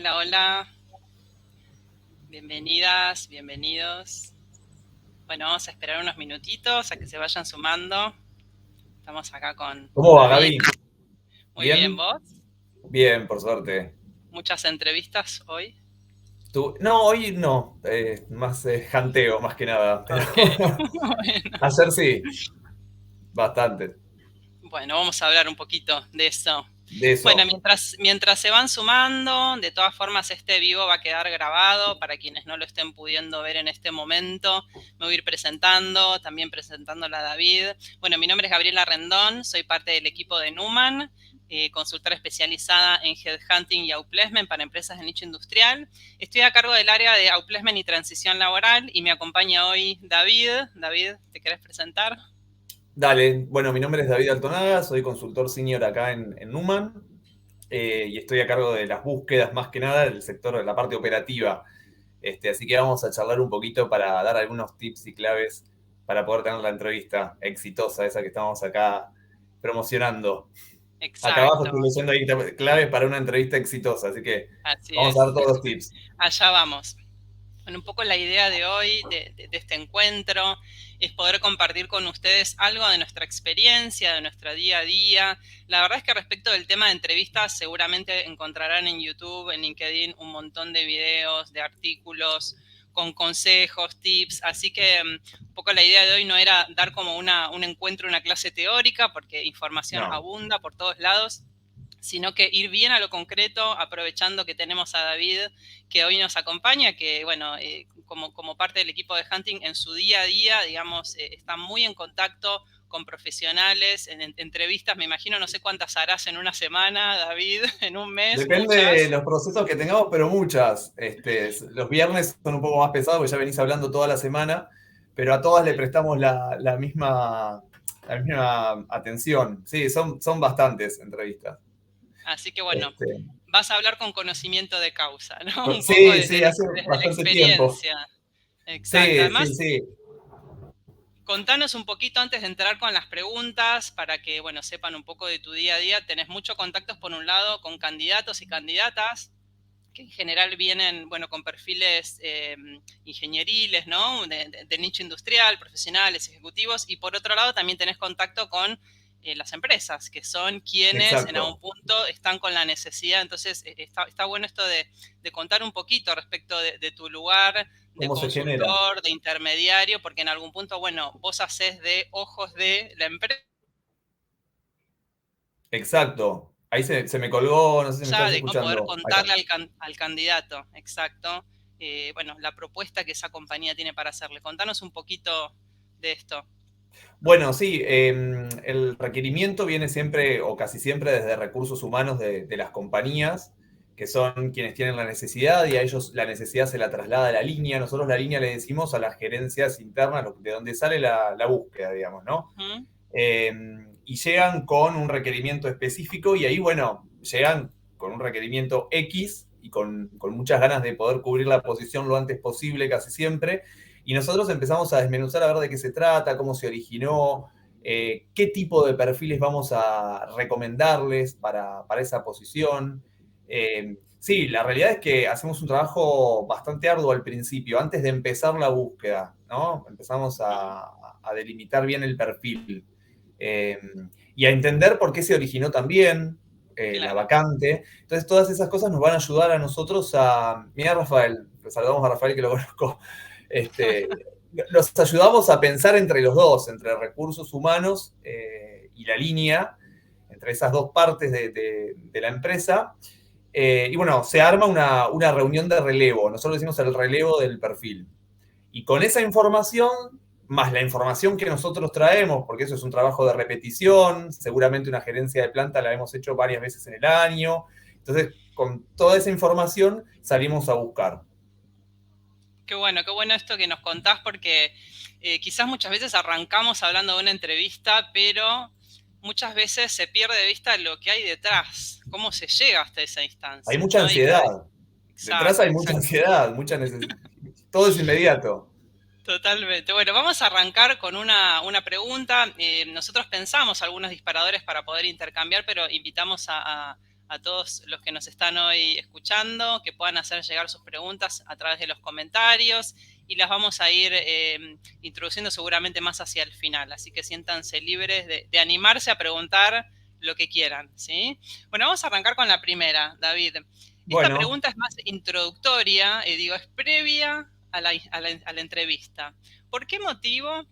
Hola, hola, bienvenidas, bienvenidos. Bueno, vamos a esperar unos minutitos a que se vayan sumando. Estamos acá con ¿Cómo va, David. Gaby? Muy bien, ¿Bien? ¿vos? Bien, por suerte. Muchas entrevistas hoy. No, hoy no. Más janteo, más que nada. Pero Ok, bueno. ayer sí, bastante. Bueno, vamos a hablar un poquito de eso. De Bueno, eso. mientras se van sumando, de todas formas este vivo va a quedar grabado para quienes no lo estén pudiendo ver en este momento. Me voy a ir presentando, también presentándola a David. Bueno, mi nombre es Gabriela Rendón, soy parte del equipo de Numan, consultora especializada en headhunting y outplacement para empresas de nicho industrial. Estoy a cargo del área de outplacement y transición laboral y me acompaña hoy David. David, ¿te querés presentar? Dale, bueno, mi nombre es David Altonaga, soy consultor senior acá en Numan y estoy a cargo de las búsquedas más que nada del sector de la parte operativa. Así que vamos a charlar un poquito para dar algunos tips y claves para poder tener la entrevista exitosa, esa que estamos acá promocionando. Acá abajo Exacto, estoy leyendo ahí claves para una entrevista exitosa, así que así vamos a dar es. todos los tips. Allá vamos. Bueno, un poco la idea de hoy, de este encuentro, es poder compartir con ustedes algo de nuestra experiencia, de nuestro día a día. La verdad es que respecto del tema de entrevistas, seguramente encontrarán en YouTube, en LinkedIn, un montón de videos, de artículos con consejos, tips. Así que un poco la idea de hoy no era dar como un encuentro, una clase teórica, porque información No, abunda por todos lados, sino que ir bien a lo concreto, aprovechando que tenemos a David, que hoy nos acompaña, que bueno, como parte del equipo de Hunting, en su día a día, digamos, está muy en contacto con profesionales, en entrevistas, me imagino, no sé cuántas harás en una semana, David, en un mes, depende de muchas. los procesos que tengamos, pero muchas. Los viernes son un poco más pesados, porque ya venís hablando toda la semana, pero a todas le prestamos la misma atención. Sí, son bastantes entrevistas. Así que bueno, Este, vas a hablar con conocimiento de causa, ¿no? Un poco sí, desde sí, la, hace desde la bastante tiempo. experiencia. Exacto. Sí, sí, Además, sí. contanos un poquito antes de entrar con las preguntas para que, bueno, sepan un poco de tu día a día. Tenés muchos contactos, por un lado, con candidatos y candidatas que en general vienen, bueno, con perfiles ingenieriles, ¿no? De nicho industrial, profesionales, ejecutivos. Y por otro lado, también tenés contacto con las empresas, que son quienes en algún Exacto. punto están con la necesidad. Entonces, está bueno esto de contar un poquito respecto de tu lugar de ¿Cómo se genera? consultor, de intermediario, porque en algún punto, bueno, vos haces de ojos de la empresa, Exacto. Ahí se me colgó, no sé si me estás de poder escuchando. Ahí contarle está. al candidato, exacto, bueno, la propuesta que esa compañía tiene para hacerle. Contanos un poquito de esto. Bueno, sí, el requerimiento viene siempre o casi siempre desde recursos humanos de las compañías, que son quienes tienen la necesidad y a ellos la necesidad se la traslada a la línea. Nosotros la línea le decimos a las gerencias internas, de donde sale la búsqueda, digamos, ¿no? Uh -huh. Eh, y llegan con un requerimiento específico y ahí, bueno, llegan con un requerimiento X y con muchas ganas de poder cubrir la posición lo antes posible, casi siempre. Y nosotros empezamos a desmenuzar a ver de qué se trata, cómo se originó, qué tipo de perfiles vamos a recomendarles para esa posición. Sí, la realidad es que hacemos un trabajo bastante arduo al principio, antes de empezar la búsqueda, ¿no? Empezamos a delimitar bien el perfil eh, y a entender por qué se originó también la Claro. vacante. Entonces, todas esas cosas nos van a ayudar a nosotros a. Mira, Rafael, saludamos a Rafael que lo conozco. Este, los ayudamos a pensar entre los dos, entre recursos humanos y la línea, entre esas dos partes de la empresa. Y bueno, se arma una reunión de relevo. Nosotros decimos el relevo del perfil. Y con esa información, más la información que nosotros traemos, porque eso es un trabajo de repetición, seguramente una gerencia de planta la hemos hecho varias veces en el año. Entonces, con toda esa información salimos a buscar. Qué bueno esto que nos contás, porque quizás muchas veces arrancamos hablando de una entrevista, pero muchas veces se pierde de vista lo que hay detrás, cómo se llega hasta esa Hay instancia, mucha ¿no? ansiedad. Detrás Exacto, hay mucha exacto. ansiedad, mucha necesidad. Todo es inmediato. Totalmente. Bueno, vamos a arrancar con una pregunta. Nosotros pensamos algunos disparadores para poder intercambiar, pero invitamos a a todos los que nos están hoy escuchando, que puedan hacer llegar sus preguntas a través de los comentarios y las vamos a ir introduciendo seguramente más hacia el final, así que siéntanse libres de animarse a preguntar lo que quieran, ¿sí? Bueno, vamos a arrancar con la primera, David. Esta Bueno, pregunta es más introductoria, es previa a la entrevista. ¿Por qué motivo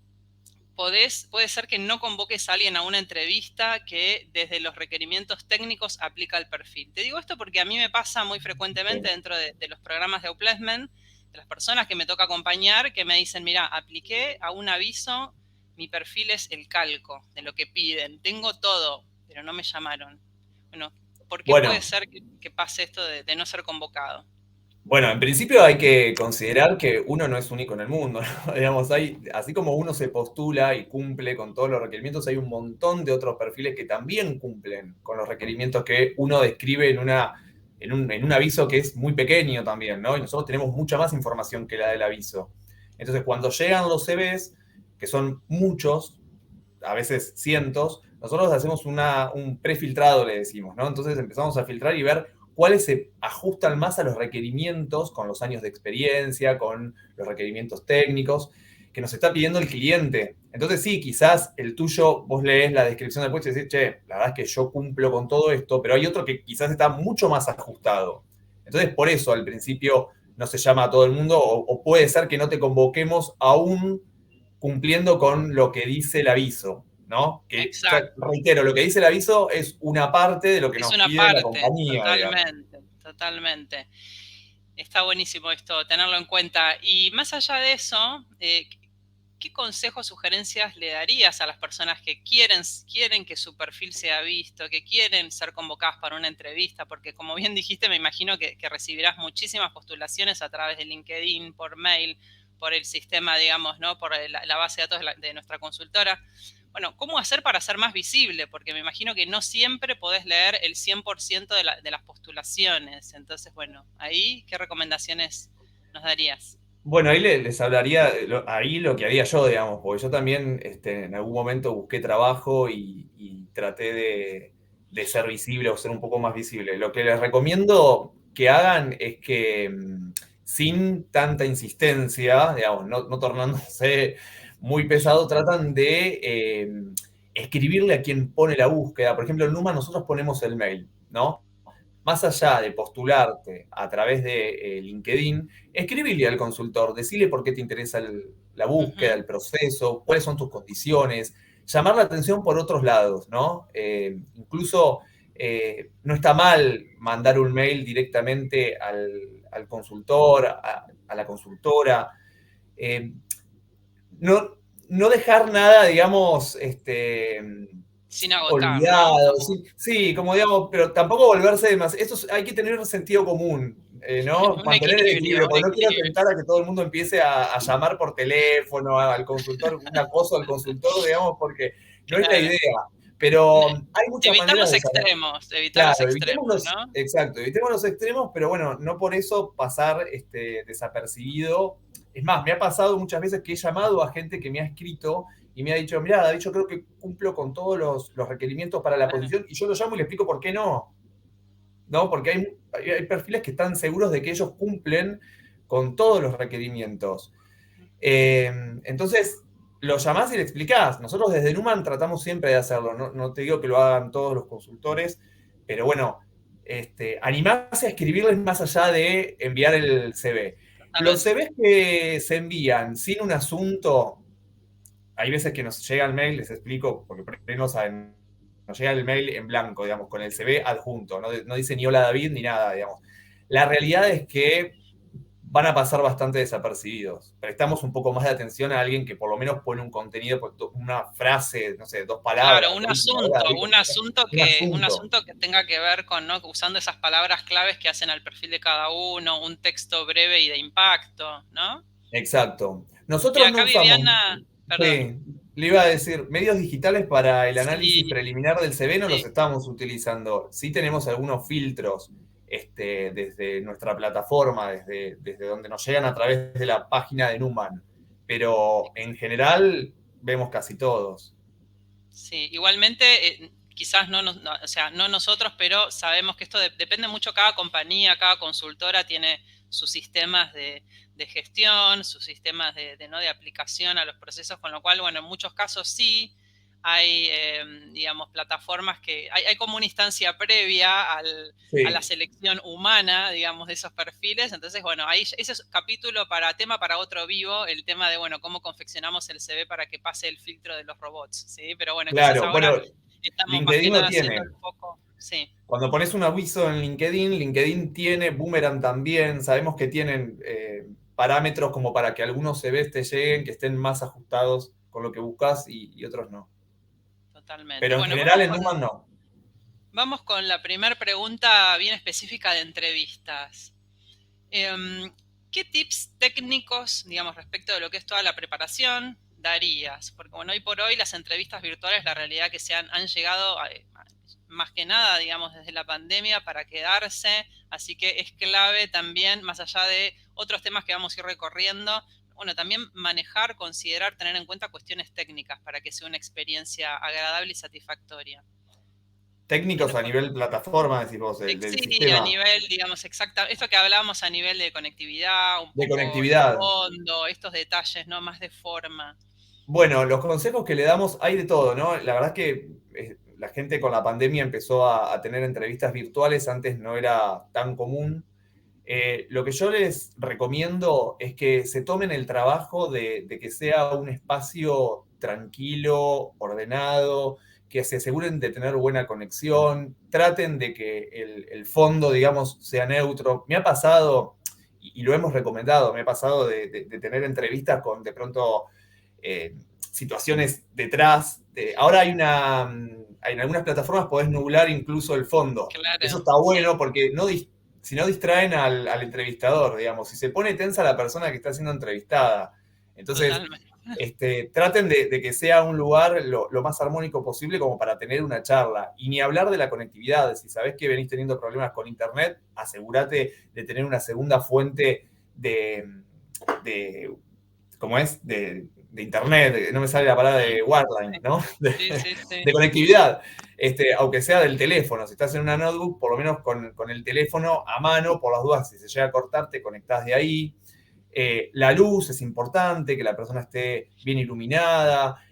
puede ser que no convoques a alguien a una entrevista que desde los requerimientos técnicos aplica el perfil? Te digo esto porque a mí me pasa muy frecuentemente dentro de los programas de Outplacement, de las personas que me toca acompañar, que me dicen, mira, apliqué a un aviso, mi perfil es el calco de lo que piden, tengo todo, pero no me llamaron. Bueno, ¿por qué puede bueno. ser que pase esto de no ser convocado? Bueno, en principio hay que considerar que uno no es único en el mundo, ¿no? Digamos, así como uno se postula y cumple con todos los requerimientos, hay un montón de otros perfiles que también cumplen con los requerimientos que uno describe en un aviso que es muy pequeño también, ¿no? Y nosotros tenemos mucha más información que la del aviso. Entonces, cuando llegan los CVs, que son muchos, a veces cientos, nosotros hacemos un prefiltrado, le decimos, ¿no? Entonces empezamos a filtrar y ver cuáles se ajustan más a los requerimientos con los años de experiencia, con los requerimientos técnicos que nos está pidiendo el cliente. Entonces sí, quizás el tuyo, vos lees la descripción del puesto y decís, che, la verdad es que yo cumplo con todo esto, pero hay otro que quizás está mucho más ajustado. Entonces por eso al principio no se llama a todo el mundo o puede ser que no te convoquemos aún cumpliendo con lo que dice el aviso, ¿no? Que, ya Exacto. reitero, lo que dice el aviso es una parte de lo que Es nos una pide la parte, compañía, digamos. totalmente, totalmente. Está buenísimo esto, tenerlo en cuenta. Y más allá de eso, ¿qué consejos, sugerencias le darías a las personas que quieren que su perfil sea visto, que quieren ser convocadas para una entrevista? Porque como bien dijiste, me imagino que recibirás muchísimas postulaciones a través de LinkedIn, por mail, por el sistema, digamos, ¿no? Por la base de datos de nuestra consultora. Bueno, ¿cómo hacer para ser más visible? Porque me imagino que no siempre podés leer el 100% de las postulaciones. Entonces, bueno, ahí, ¿qué recomendaciones nos darías? Bueno, ahí les hablaría, ahí lo que haría yo, digamos, porque yo también en algún momento busqué trabajo y traté de ser visible o ser un poco más visible. Lo que les recomiendo que hagan es que sin tanta insistencia, digamos, no tornándose muy pesado, tratan de escribirle a quien pone la búsqueda. Por ejemplo, en Numa nosotros ponemos el mail, ¿no? Más allá de postularte a través de LinkedIn, escribile al consultor, decirle por qué te interesa la búsqueda, Ujú. el proceso, cuáles son tus condiciones, llamar la atención por otros lados, ¿no? Incluso no está mal mandar un mail directamente al consultor, a la consultora. Eh, no, no dejar nada, digamos, Sin agotar, ¿no? olvidado. Como Sí, sí, como digamos, pero tampoco volverse demasiado. Hay que tener sentido común, ¿no? un Mantener el equilibrio, equilibrio, un porque no quiero equilibrio. tentar a que todo el mundo empiece a llamar por teléfono al consultor, un acoso al consultor, digamos, porque no es la Claro. idea. Pero hay muchas Evitar maneras los de saber. extremos, evitar los Claro, extremos, ¿no? exacto, evitemos los extremos, pero bueno, no por eso pasar desapercibido. Es más, me ha pasado muchas veces que he llamado a gente que me ha escrito y me ha dicho, mira, David, yo creo que cumplo con todos los requerimientos para la Claro. posición, y yo lo llamo y le explico por qué no. ¿No? Porque hay perfiles que están seguros de que ellos cumplen con todos los requerimientos. Entonces, lo llamás y le explicás. Nosotros desde Numan tratamos siempre de hacerlo. No te digo que lo hagan todos los consultores, pero bueno, animarse a escribirles más allá de enviar el CV. Los Totalmente. CVs que se envían sin un asunto, hay veces que nos llega el mail, les explico, porque por ahí no saben, nos llega el mail en blanco, digamos, con el CV adjunto, no dice ni hola David ni nada, digamos. La realidad es que van a pasar bastante desapercibidos. Prestamos un poco más de atención a alguien que por lo menos pone un contenido, una frase, no sé, dos Claro, palabras, lo último, hola David, un un asunto. asunto que tenga que ver con, ¿no? Usando esas palabras claves que hacen al perfil de cada uno, un texto breve y de impacto, ¿no? Exacto. Mira, Nosotros no acá usamos, Viviana, perdón, sí, le iba a decir, medios digitales para el análisis sí, preliminar del CV no los sí, estamos utilizando. Sí tenemos algunos filtros desde nuestra plataforma, desde donde nos llegan a través de la página de Numan, pero en general vemos casi todos. sí. Igualmente, quizás o sea, no nosotros, pero sabemos que esto depende mucho, cada compañía, cada consultora tiene sus sistemas de gestión, sus sistemas ¿no? de aplicación a los procesos, con lo cual, bueno, en muchos casos sí hay, digamos, plataformas que hay como una instancia previa a la Sí. selección humana, digamos, de esos perfiles. Entonces, bueno, ahí ese es capítulo tema para otro vivo, el tema de, bueno, cómo confeccionamos el CV para que pase el filtro de los robots, ¿sí? Pero bueno, quizás Claro, ahora bueno, estamos más que LinkedIn lo nada haciendo tiene. el foco, sí. Cuando pones un aviso en LinkedIn, LinkedIn tiene, Boomerang también, sabemos que tienen parámetros como para que algunos CVs te lleguen, que estén más ajustados con lo que buscas y otros no. Totalmente. Pero en Bueno, general en Numan no. vamos con la primera pregunta bien específica de entrevistas. ¿Qué tips técnicos, digamos, respecto de lo que es toda la preparación, darías? Porque, bueno, hoy por hoy las entrevistas virtuales, la realidad que han llegado más que nada, digamos, desde la pandemia para quedarse, así que es clave también, más allá de otros temas que vamos a ir recorriendo, bueno, también manejar, considerar, tener en cuenta cuestiones técnicas para que sea una experiencia agradable y satisfactoria. ¿Qué Técnicos nos a puede- nivel plataforma, decís vos, del Sí, a sistema nivel, digamos, exacta, esto que hablábamos a nivel de conectividad, un de poco el conectividad. fondo, estos detalles, ¿no? Más de forma. Bueno, los consejos que le damos, hay de todo, ¿no? La verdad es que la gente con la pandemia empezó a tener entrevistas virtuales, antes no era tan común. Lo que yo les recomiendo es que se tomen el trabajo de que sea un espacio tranquilo, ordenado, que se aseguren de tener buena conexión, traten de que el fondo, digamos, sea neutro. Me ha pasado, y lo hemos recomendado, me ha pasado de tener entrevistas con de pronto situaciones detrás. Ahora en algunas plataformas podés nublar incluso el fondo. Eso Claro, está sí, bueno porque si no distraen al entrevistador, digamos, si se pone tensa la persona que está siendo entrevistada. Entonces, totalmente. traten de que sea un lugar lo más armónico posible como para tener una charla. Y ni hablar de la conectividad. Si sabés que venís teniendo problemas con internet, asegúrate de tener una segunda fuente de ¿cómo es? De internet, no me sale la palabra de wireline, ¿no? Sí, sí, sí. De conectividad, aunque sea del teléfono. Si estás en una notebook, por lo menos con el teléfono a mano, por las dudas, si se llega a cortar, te conectás de ahí. La luz es importante, que la persona esté bien iluminada.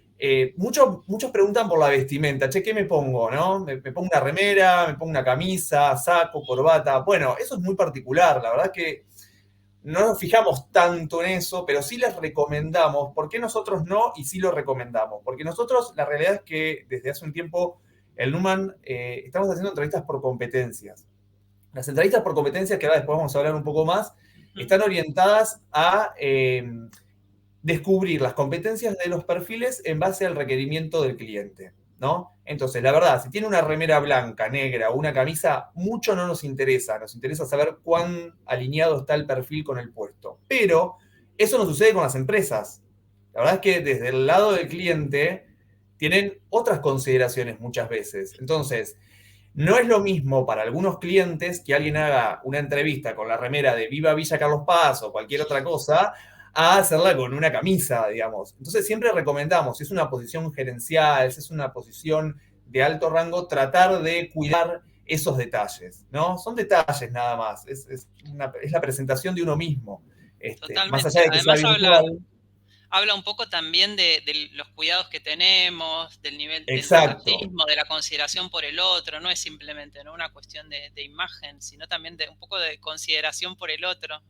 Muchos preguntan por la vestimenta, che, ¿qué me pongo? ¿No? Me pongo una remera, me pongo una camisa, saco, corbata. Bueno, eso es muy particular. La verdad es que no nos fijamos tanto en eso, pero sí les recomendamos. ¿Por qué nosotros no? Y sí lo recomendamos. Porque nosotros, la realidad es que desde hace un tiempo, el Numan, estamos haciendo entrevistas por competencias. Las entrevistas por competencias, que ahora después vamos a hablar un poco más, están orientadas a descubrir las competencias de los perfiles en base al requerimiento del cliente, ¿no? Entonces, la verdad, si tiene una remera blanca, negra o una camisa, mucho no nos interesa saber cuán alineado está el perfil con el puesto. Pero eso no sucede con las empresas. La verdad es que desde el lado del cliente tienen otras consideraciones muchas veces. Entonces, no es lo mismo para algunos clientes que alguien haga una entrevista con la remera de Viva Villa Carlos Paz o cualquier otra cosa, a hacerla con una camisa, digamos. Entonces siempre recomendamos, si es una posición gerencial, si es una posición de alto rango, tratar de cuidar esos detalles, ¿no? Son detalles nada más, es la presentación de uno mismo. Más Totalmente. allá de que sea Además virtual. habla un poco también de los cuidados que tenemos, del nivel del Exacto. detallismo, de la consideración por el otro. No es simplemente, ¿no? Una cuestión de imagen, sino también de un poco de consideración por el otro,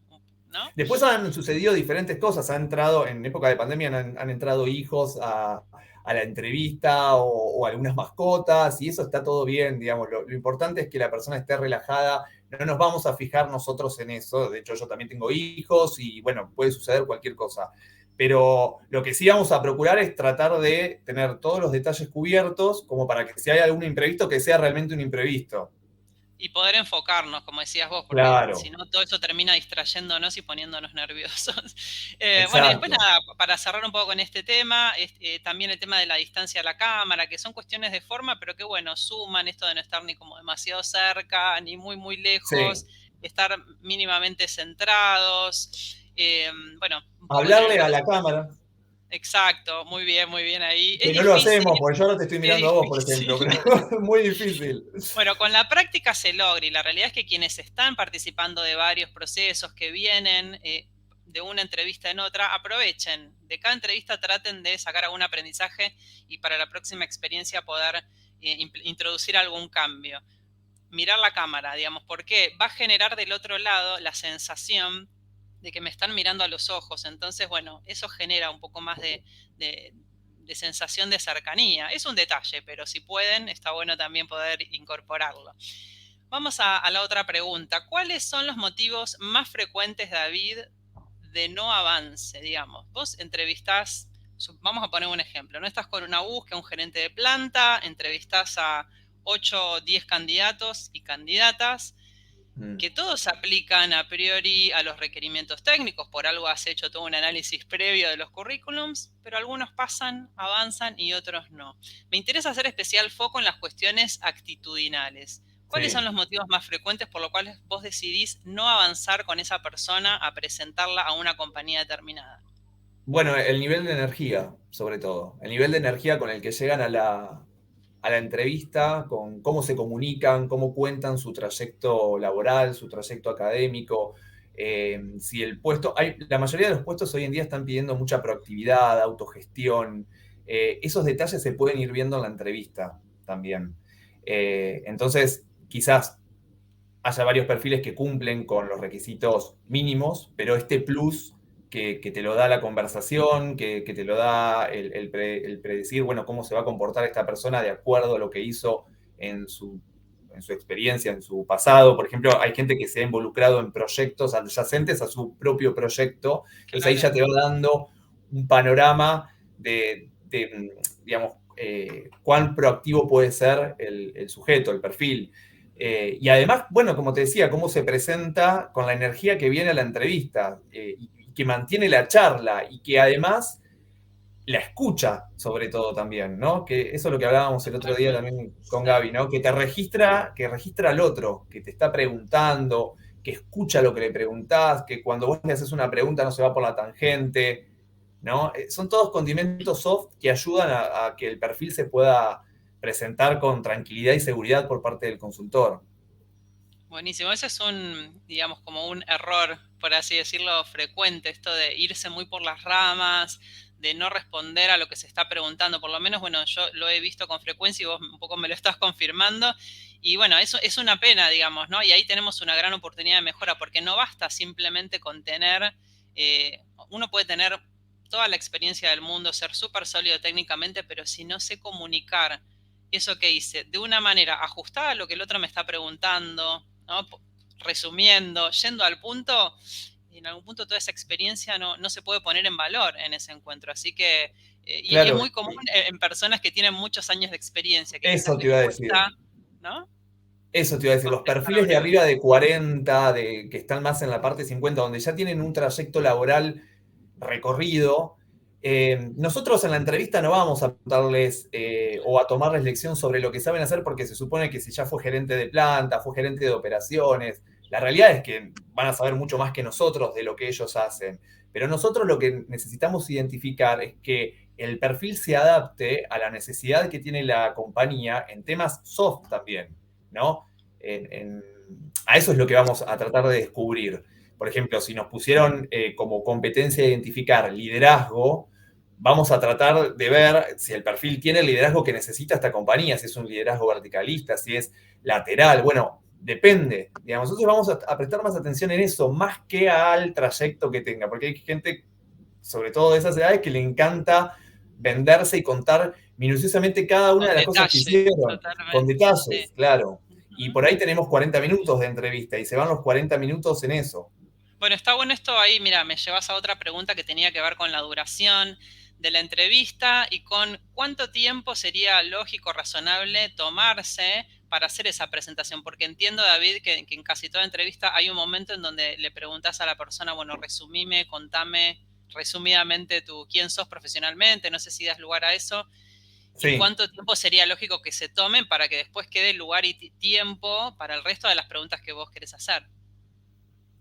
¿no? Después han sucedido diferentes cosas. Han entrado, en época de pandemia, han entrado hijos a la entrevista o algunas mascotas, y eso está todo bien, digamos. Lo importante es que la persona esté relajada. No nos vamos a fijar nosotros en eso. De hecho, yo también tengo hijos y, bueno, puede suceder cualquier cosa. Pero lo que sí vamos a procurar es tratar de tener todos los detalles cubiertos, como para que si hay algún imprevisto, que sea realmente un imprevisto. Y poder enfocarnos, como decías vos, porque si Claro, no todo eso termina distrayéndonos y poniéndonos nerviosos. Bueno, y después exacto. nada, para cerrar un poco con este tema, también el tema de la distancia a la cámara, que son cuestiones de forma, pero que bueno, suman esto de no estar ni como demasiado cerca, ni muy, muy lejos, Sí. estar mínimamente centrados. Bueno, un poco tener en Hablarle a cuenta. la cámara. Exacto, muy bien ahí. Es Que no lo difícil, hacemos, porque yo ahora te estoy es mirando a vos, por ejemplo, difícil. pero es muy difícil. Bueno, con la práctica se logra y la realidad es que quienes están participando de varios procesos que vienen de una entrevista en otra, aprovechen. De cada entrevista traten de sacar algún aprendizaje y para la próxima experiencia poder introducir algún cambio. Mirar la cámara, digamos, porque va a generar del otro lado la sensación de que me están mirando a los ojos. Entonces, bueno, eso genera un poco más de sensación de cercanía. Es un detalle, pero si pueden, está bueno también poder incorporarlo. Vamos a la otra pregunta. ¿Cuáles son los motivos más frecuentes, David, de no avance? Digamos, vos entrevistás, vamos a poner un ejemplo, no estás con una búsqueda, un gerente de planta, entrevistás a 8 o 10 candidatos y candidatas, que todos aplican a priori a los requerimientos técnicos, por algo has hecho todo un análisis previo de los currículums, pero algunos pasan, avanzan y otros no. Me interesa hacer especial foco en las cuestiones actitudinales. ¿Cuáles son Sí. los motivos más frecuentes por los cuales vos decidís no avanzar con esa persona a presentarla a una compañía determinada? Bueno, el nivel de energía, sobre todo. El nivel de energía con el que llegan a la entrevista, con cómo se comunican, cómo cuentan su trayecto laboral, su trayecto académico. Si el puesto, la mayoría de los puestos hoy en día están pidiendo mucha proactividad, autogestión. Esos detalles se pueden ir viendo en la entrevista también. Entonces, quizás haya varios perfiles que cumplen con los requisitos mínimos, pero este plus que te lo da la conversación, que te lo da el predecir, bueno, cómo se va a comportar esta persona de acuerdo a lo que hizo en en su experiencia, en su pasado. Por ejemplo, hay gente que se ha involucrado en proyectos adyacentes a su propio proyecto, entonces ahí Claro. ya te va dando un panorama digamos, cuán proactivo puede ser el sujeto, el perfil. Y además, bueno, como te decía, cómo se presenta con la energía que viene a la entrevista y que mantiene la charla y que además la escucha, sobre todo también, ¿no? Que eso es lo que hablábamos el otro día Totalmente. también con Sí. Gaby, ¿no? Que registra al otro, que te está preguntando, que escucha lo que le preguntás, que cuando vos le haces una pregunta no se va por la tangente, ¿no? Son todos condimentos soft que ayudan a que el perfil se pueda presentar con tranquilidad y seguridad por parte del consultor. Buenísimo, ese es un, digamos, como un error, por así decirlo, frecuente, esto de irse muy por las ramas, de no responder a lo que se está preguntando. Por lo menos, bueno, yo lo he visto con frecuencia y vos un poco me lo estás confirmando. Y bueno, eso es una pena, digamos, ¿no? Y ahí tenemos una gran oportunidad de mejora, porque no basta simplemente con tener, uno puede tener toda la experiencia del mundo, ser súper sólido técnicamente, pero si no sé comunicar eso que hice de una manera ajustada a lo que el otro me está preguntando, ¿no? Resumiendo, yendo al punto, en algún punto toda esa experiencia no se puede poner en valor en ese encuentro. Así que, y es Claro, muy común en personas que tienen muchos años de experiencia, que quizás eso te les iba a decir. cuesta, ¿no? Eso te iba a decir, los Contestar perfiles de breve. arriba de 40, que están más en la parte 50, donde ya tienen un trayecto laboral recorrido, nosotros en la entrevista no vamos a preguntarles o a tomarles lección sobre lo que saben hacer porque se supone que si ya fue gerente de planta, fue gerente de operaciones, la realidad es que van a saber mucho más que nosotros de lo que ellos hacen. Pero nosotros lo que necesitamos identificar es que el perfil se adapte a la necesidad que tiene la compañía en temas soft también, ¿no? A eso es lo que vamos a tratar de descubrir. Por ejemplo, si nos pusieron como competencia identificar liderazgo, vamos a tratar de ver si el perfil tiene el liderazgo que necesita esta compañía, si es un liderazgo verticalista, si es lateral. Bueno, depende. Digamos, nosotros vamos a prestar más atención en eso, más que al trayecto que tenga, porque hay gente, sobre todo de esas edades, que le encanta venderse y contar minuciosamente cada una Con de las cosas que detalle, hicieron, con totalmente. Sí. detalles, claro. Y Ujú. por ahí tenemos 40 minutos de entrevista y se van los 40 minutos en eso. Bueno, está bueno esto ahí, mira, me llevas a otra pregunta que tenía que ver con la duración de la entrevista y con cuánto tiempo sería lógico, razonable tomarse para hacer esa presentación, porque entiendo, David, que en casi toda entrevista hay un momento en donde le preguntas a la persona, bueno, resumime, contame resumidamente tú quién sos profesionalmente, no sé si das lugar a eso, y Sí, cuánto tiempo sería lógico que se tomen para que después quede lugar y tiempo para el resto de las preguntas que vos querés hacer.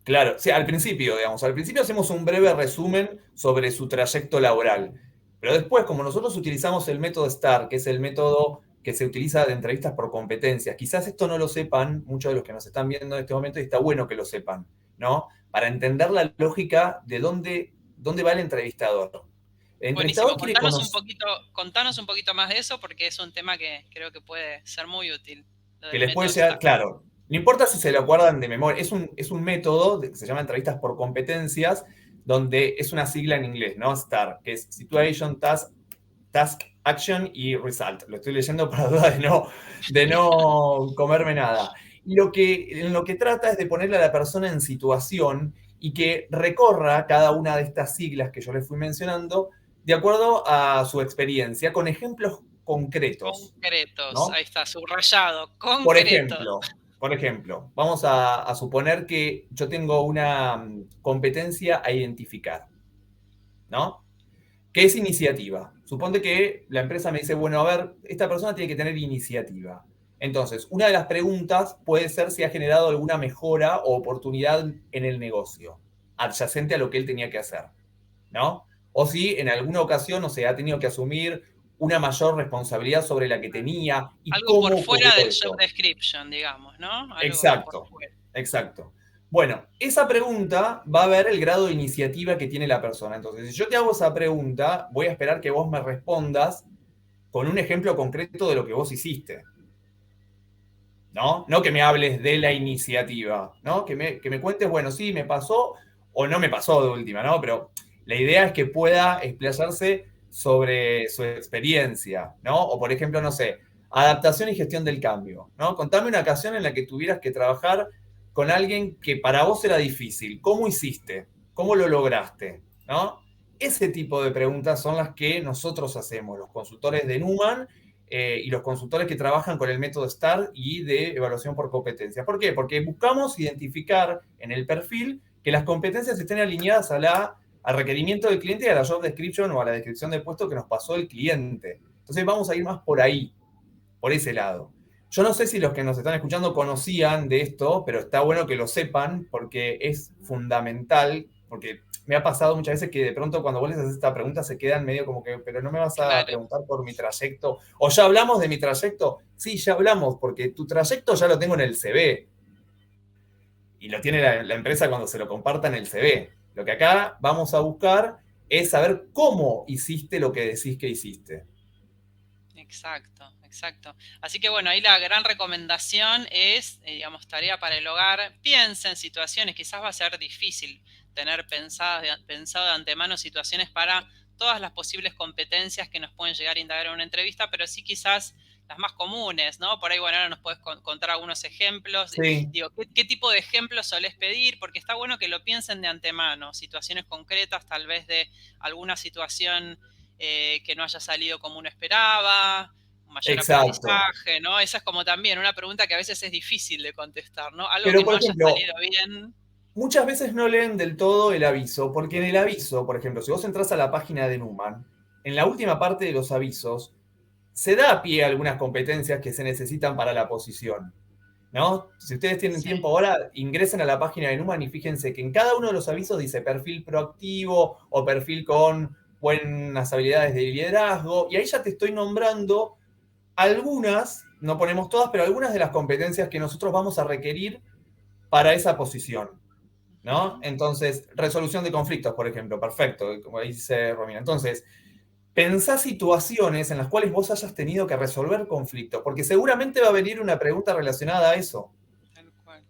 claro. Sí, al principio, digamos, al principio hacemos un breve resumen sobre su trayecto laboral. Pero después, como nosotros utilizamos el método STAR, que es el método que se utiliza de entrevistas por competencias, quizás esto no lo sepan muchos de los que nos están viendo en este momento y está bueno que lo sepan, ¿no? Para entender la lógica de dónde va el entrevistador. El entrevistador Buenísimo. quiere conocer, Contanos un poquito más de eso porque es un tema que creo que puede ser muy útil, lo que del les puede método llegar, STAR. claro, no importa si se lo acuerdan de memoria, es un método que se llama entrevistas por competencias, donde es una sigla en inglés, ¿no? STAR, que es Situation, Task, Action y Result. Lo estoy leyendo para duda de no comerme nada. Y en lo que trata es de ponerle a la persona en situación y que recorra cada una de estas siglas que yo les fui mencionando de acuerdo a su experiencia, con ejemplos concretos, Concretos, ¿no? ahí está, subrayado, Por concretos. ejemplo, por ejemplo, vamos a suponer que yo tengo una competencia a identificar, ¿no? ¿Qué es iniciativa? Suponte que la empresa me dice, bueno, a ver, esta persona tiene que tener iniciativa. Entonces, una de las preguntas puede ser si ha generado alguna mejora o oportunidad en el negocio, adyacente a lo que él tenía que hacer, ¿no? O si en alguna ocasión, o sea, ha tenido que asumir una mayor responsabilidad sobre la que tenía y Algo por cómo fuera ocurrió del job eso. description, digamos, ¿no? Algo por Exacto, fuera. exacto. Bueno, esa pregunta va a ver el grado de iniciativa que tiene la persona. Entonces, si yo te hago esa pregunta, voy a esperar que vos me respondas con un ejemplo concreto de lo que vos hiciste, ¿no? No que me hables de la iniciativa, ¿no? Que me cuentes, bueno, sí, me pasó o no me pasó de última, ¿no? Pero la idea es que pueda explayarse sobre su experiencia, ¿no? O por ejemplo, no sé, adaptación y gestión del cambio, ¿no? Contame una ocasión en la que tuvieras que trabajar con alguien que para vos era difícil. ¿Cómo hiciste? ¿Cómo lo lograste? ¿No? Ese tipo de preguntas son las que nosotros hacemos, los consultores de Numan y los consultores que trabajan con el método STAR y de evaluación por competencias. ¿Por qué? Porque buscamos identificar en el perfil que las competencias estén alineadas al requerimiento del cliente y a la job description o a la descripción del puesto que nos pasó el cliente. Entonces vamos a ir más por ahí, por ese lado. Yo no sé si los que nos están escuchando conocían de esto, pero está bueno que lo sepan porque es fundamental, porque me ha pasado muchas veces que de pronto cuando vos les haces esta pregunta se quedan medio como que, pero no me vas a Claro. preguntar por mi trayecto. ¿O ya hablamos de mi trayecto? Sí, ya hablamos, porque tu trayecto ya lo tengo en el CV. Y lo tiene la empresa cuando se lo comparta en el CV. Lo que acá vamos a buscar es saber cómo hiciste lo que decís que hiciste. Exacto, exacto. Así que bueno, ahí la gran recomendación es, digamos, tarea para el hogar. Piensa en situaciones, quizás va a ser difícil tener pensado de antemano situaciones para todas las posibles competencias que nos pueden llegar a indagar en una entrevista, pero sí quizás las más comunes, ¿no? Por ahí, bueno, ahora nos puedes contar algunos ejemplos. Sí, Digo, ¿qué tipo de ejemplos solés pedir? Porque está bueno que lo piensen de antemano, situaciones concretas, tal vez de alguna situación que no haya salido como uno esperaba, un mayor exacto. aprendizaje, ¿no? Esa es como también una pregunta que a veces es difícil de contestar, ¿no? Algo Pero, que no por haya ejemplo, salido bien. muchas veces no leen del todo el aviso, porque en el aviso, por ejemplo, si vos entras a la página de Numan, en la última parte de los avisos, se da pie a algunas competencias que se necesitan para la posición, ¿no? Si ustedes tienen Sí, tiempo ahora, ingresen a la página de Numan y fíjense que en cada uno de los avisos dice perfil proactivo o perfil con buenas habilidades de liderazgo, y ahí ya te estoy nombrando algunas, no ponemos todas, pero algunas de las competencias que nosotros vamos a requerir para esa posición. ¿No? Entonces, resolución de conflictos, por ejemplo, perfecto, como dice Romina. Entonces, pensá situaciones en las cuales vos hayas tenido que resolver conflictos, porque seguramente va a venir una pregunta relacionada a eso, tal cual,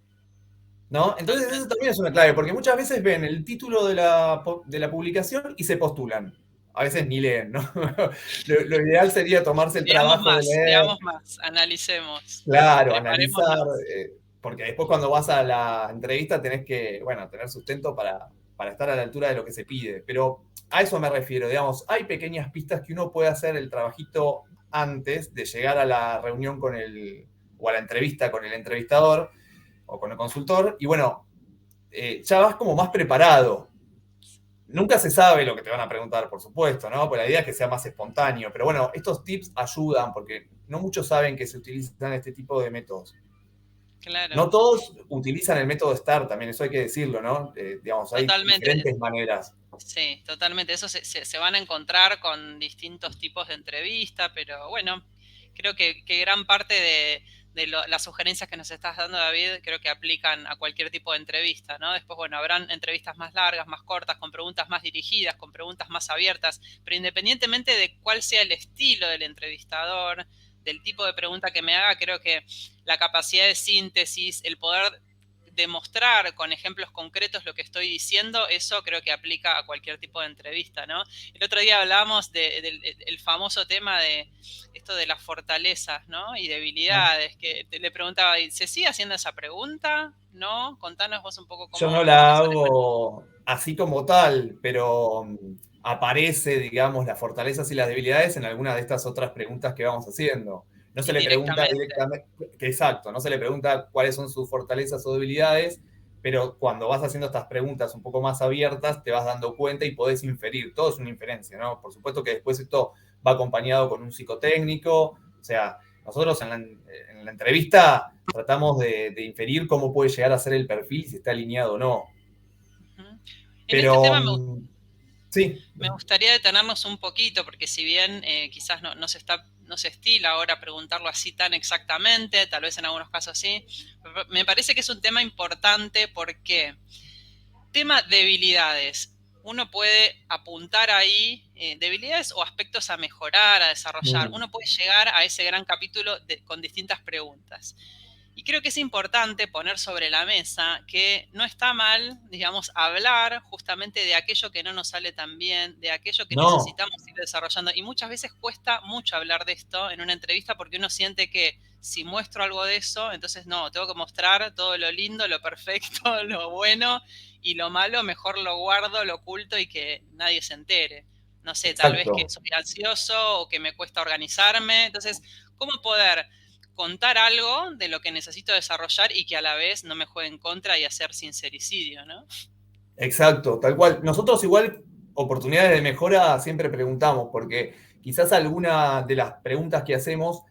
¿no? Entonces, eso totalmente. también es una clave, porque muchas veces ven el título de la publicación y se postulan. A veces ni leen, ¿no? Lo ideal sería tomarse el trabajo de leer, Leamos más, analicemos, claro, analizar, preparémonos. porque después cuando vas a la entrevista tenés que, bueno, tener sustento para estar a la altura de lo que se pide. Pero a eso me refiero, digamos, hay pequeñas pistas que uno puede hacer el trabajito antes de llegar a la reunión o a la entrevista con el entrevistador o con el consultor, y bueno, ya vas como más preparado. Nunca se sabe lo que te van a preguntar, por supuesto, ¿no? Pues la idea es que sea más espontáneo. Pero bueno, estos tips ayudan porque no muchos saben que se utilizan este tipo de métodos. Claro, No todos utilizan el método STAR también, eso hay que decirlo, ¿no? Digamos, hay totalmente. diferentes maneras. Sí, totalmente. Eso se van a encontrar con distintos tipos de entrevista, pero bueno, creo que gran parte de las sugerencias que nos estás dando, David, creo que aplican a cualquier tipo de entrevista, ¿no? Después, bueno, habrán entrevistas más largas, más cortas, con preguntas más dirigidas, con preguntas más abiertas, pero independientemente de cuál sea el estilo del entrevistador, del tipo de pregunta que me haga, creo que la capacidad de síntesis, el poder demostrar con ejemplos concretos lo que estoy diciendo, eso creo que aplica a cualquier tipo de entrevista, ¿no? El otro día hablábamos del famoso tema de esto de las fortalezas, ¿no? Y debilidades, que le preguntaba, ¿se sigue haciendo esa pregunta? ¿No? Contanos vos un poco Yo no cómo te la suele manejar. hago así como tal, pero aparece, digamos, las fortalezas y las debilidades en alguna de estas otras preguntas que vamos haciendo. No se le pregunta Indirectamente. directamente, exacto, no se le pregunta cuáles son sus fortalezas o debilidades, pero cuando vas haciendo estas preguntas un poco más abiertas, te vas dando cuenta y podés inferir. Todo es una inferencia, ¿no? Por supuesto que después esto va acompañado con un psicotécnico, o sea, nosotros en la entrevista tratamos de inferir cómo puede llegar a ser el perfil, si está alineado o no. Ujú. En este Pero tema sí, me gustaría detenernos un poquito, porque si bien quizás no se estila ahora preguntarlo así tan exactamente, tal vez en algunos casos sí, me parece que es un tema importante porque tema debilidades. Uno puede apuntar ahí debilidades o aspectos a mejorar, a desarrollar. mm, Uno puede llegar a ese gran capítulo con distintas preguntas. Y creo que es importante poner sobre la mesa que no está mal, digamos, hablar justamente de aquello que no nos sale tan bien, de aquello que no, necesitamos ir desarrollando. Y muchas veces cuesta mucho hablar de esto en una entrevista porque uno siente que si muestro algo de eso, entonces no, tengo que mostrar todo lo lindo, lo perfecto, lo bueno, y lo malo mejor lo guardo, lo oculto y que nadie se entere. No sé, tal vez que exacto. soy ansioso o que me cuesta organizarme. Entonces, ¿cómo poder contar algo de lo que necesito desarrollar y que a la vez no me juegue en contra y hacer sincericidio, ¿no? Exacto, tal cual. Nosotros igual oportunidades de mejora siempre preguntamos, porque quizás alguna de las preguntas que hacemos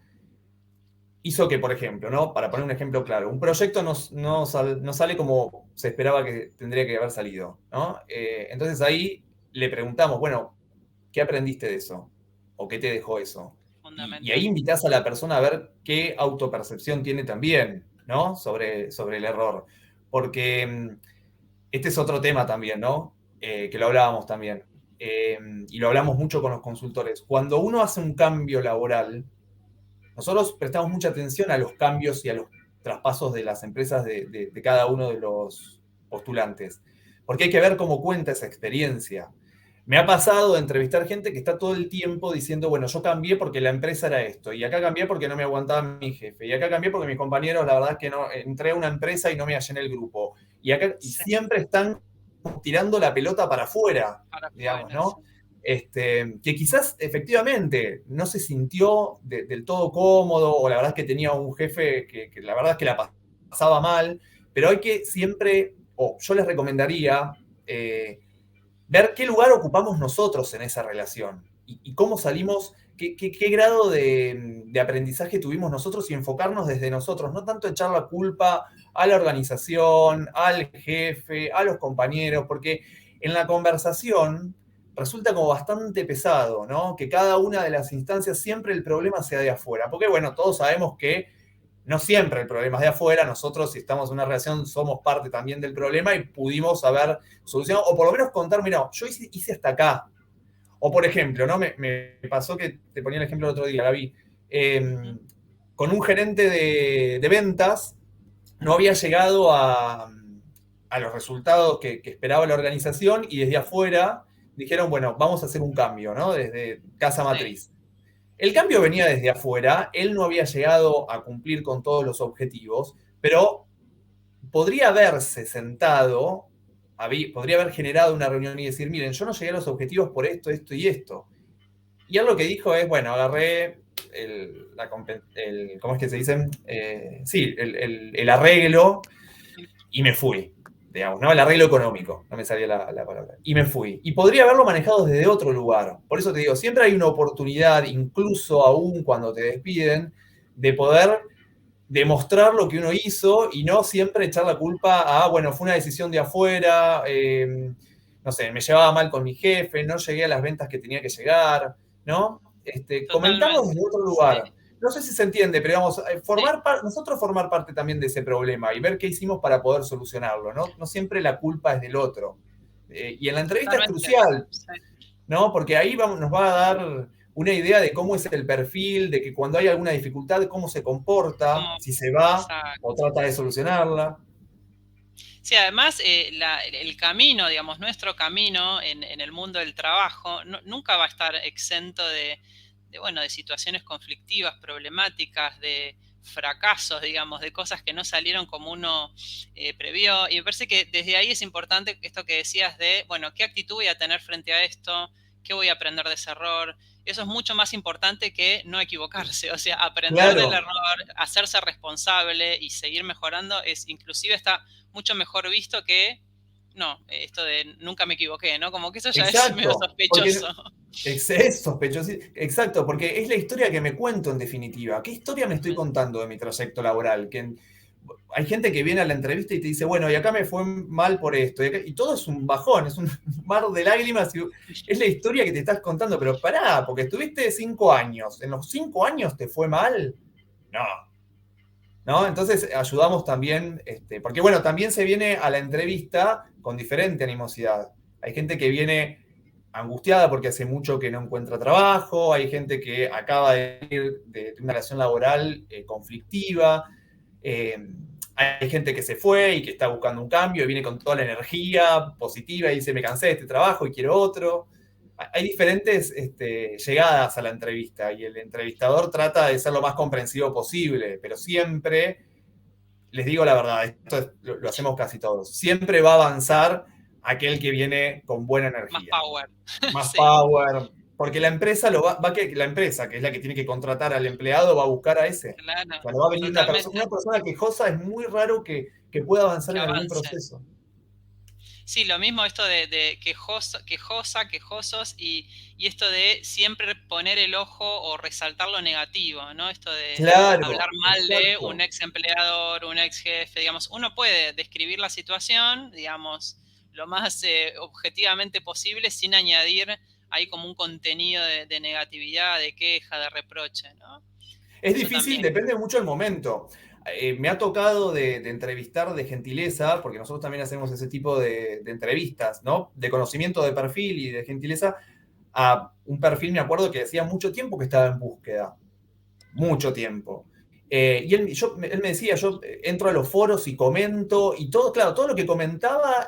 hizo que, por ejemplo, ¿no? Para poner un ejemplo claro, un proyecto no sale como se esperaba que tendría que haber salido, ¿no? Entonces ahí le preguntamos, bueno, ¿qué aprendiste de eso? ¿O qué te dejó eso? Y ahí Fundamental. invitás a la persona a ver qué autopercepción tiene también, ¿no? Sobre el error. Porque este es otro tema también, ¿no? Que lo hablábamos también. Y lo hablamos mucho con los consultores. Cuando uno hace un cambio laboral, nosotros prestamos mucha atención a los cambios y a los traspasos de las empresas de cada uno de los postulantes, porque hay que ver cómo cuenta esa experiencia. Me ha pasado de entrevistar gente que está todo el tiempo diciendo, bueno, yo cambié porque la empresa era esto, y acá cambié porque no me aguantaba mi jefe, y acá cambié porque mis compañeros, la verdad es que no, entré a una empresa y no me hallé en el grupo, y Sí, siempre están tirando la pelota para afuera, para digamos, afuera, sí. ¿no? Que quizás efectivamente no se sintió del todo cómodo, o la verdad es que tenía un jefe que la verdad es que la pasaba mal, pero hay que siempre, o yo les recomendaría, ver qué lugar ocupamos nosotros en esa relación y cómo salimos, qué grado de aprendizaje tuvimos nosotros y enfocarnos desde nosotros, no tanto echar la culpa a la organización, al jefe, a los compañeros, porque en la conversación resulta como bastante pesado, ¿no? Que cada una de las instancias siempre el problema sea de afuera, porque bueno, todos sabemos que no siempre el problema es de afuera, nosotros si estamos en una relación somos parte también del problema y pudimos haber solucionado, o por lo menos contar, mira, yo hice hasta acá. O por ejemplo, ¿no? Me pasó que te ponía el ejemplo el otro día, Gaby, Ujú. con un gerente de ventas no había llegado a los resultados que esperaba la organización y desde afuera dijeron, bueno, vamos a hacer un cambio, ¿no? Desde casa Sí, matriz. El cambio venía desde afuera, él no había llegado a cumplir con todos los objetivos, pero podría haberse sentado, podría haber generado una reunión y decir, miren, yo no llegué a los objetivos por esto, esto y esto. Y él lo que dijo es, bueno, agarré ¿cómo es que se dice? Sí, el arreglo y me fui, digamos, ¿no? El arreglo económico, no me salía la palabra. Y me fui. Y podría haberlo manejado desde otro lugar. Por eso te digo, siempre hay una oportunidad, incluso aún cuando te despiden, de poder demostrar lo que uno hizo y no siempre echar la culpa a, bueno, fue una decisión de afuera, no sé, me llevaba mal con mi jefe, no llegué a las ventas que tenía que llegar, ¿no? Comentarlo Totalmente. desde otro Sí. lugar. No sé si se entiende, pero digamos, Sí, nosotros formar parte también de ese problema y ver qué hicimos para poder solucionarlo, ¿no? No siempre la culpa es del otro. Y en la entrevista es totalmente. crucial, Sí. ¿no? Porque ahí nos va a dar una idea de cómo es el perfil, de que cuando hay alguna dificultad, cómo se comporta, Como, si se va o exacto. trata de solucionarla. Sí, además el camino, digamos, nuestro camino en el mundo del trabajo nunca va a estar exento bueno, de situaciones conflictivas, problemáticas, de fracasos, digamos, de cosas que no salieron como uno previó. Y me parece que desde ahí es importante esto que decías de, bueno, ¿qué actitud voy a tener frente a esto? ¿Qué voy a aprender de ese error? Eso es mucho más importante que no equivocarse, o sea, aprender del Claro, error, hacerse responsable y seguir mejorando es inclusive está mucho mejor visto que, no, esto de nunca me equivoqué, ¿no? Como que eso ya es medio exacto. Porque sospechoso. es sospechoso. Exacto, porque es la historia que me cuento en definitiva. ¿Qué historia me estoy contando de mi trayecto laboral? Hay gente que viene a la entrevista y te dice, bueno, y acá me fue mal por esto. Y todo es un bajón, es un mar de lágrimas. Es la historia que te estás contando, pero pará, porque estuviste 5 años. ¿En los 5 años te fue mal? No, ¿no? Entonces ayudamos también, porque bueno, también se viene a la entrevista con diferente animosidad. Hay gente que viene angustiada porque hace mucho que no encuentra trabajo, hay gente que acaba de ir de una relación laboral conflictiva, eh, hay gente que se fue y que está buscando un cambio y viene con toda la energía positiva y dice, me cansé de este trabajo y quiero otro. Hay diferentes llegadas a la entrevista y el entrevistador trata de ser lo más comprensivo posible, pero siempre, les digo la verdad, lo hacemos casi todos, siempre va a avanzar aquel que viene con buena Más energía, power. más Sí, power, porque la empresa la empresa, que es la que tiene que contratar al empleado, va a buscar a ese. O claro, sea, no va a venir totalmente. una persona quejosa, es muy raro que pueda avanzar Que en algún avance. proceso. Sí, lo mismo esto de quejosa, quejosos y esto de siempre poner el ojo o resaltar lo negativo, ¿no? Esto de hablar Claro, mal de exacto. un ex empleador, un ex jefe, digamos, uno puede describir la situación, digamos, lo más objetivamente posible sin añadir ahí como un contenido de negatividad, de queja, de reproche, ¿no? Es Eso difícil, también. depende mucho del momento. Me ha tocado de entrevistar de gentileza, porque nosotros también hacemos ese tipo de entrevistas, ¿no? De conocimiento de perfil y de gentileza, a un perfil, me acuerdo que hacía mucho tiempo que estaba en búsqueda, mucho tiempo. Él me decía, yo entro a los foros y comento, y todo, claro, todo lo que comentaba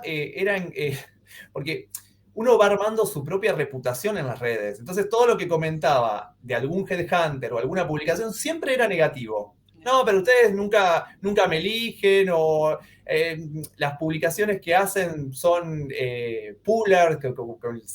porque uno va armando su propia reputación en las redes. Entonces, todo lo que comentaba de algún headhunter o alguna publicación siempre era negativo. No, pero ustedes nunca me eligen, o las publicaciones que hacen son pullers,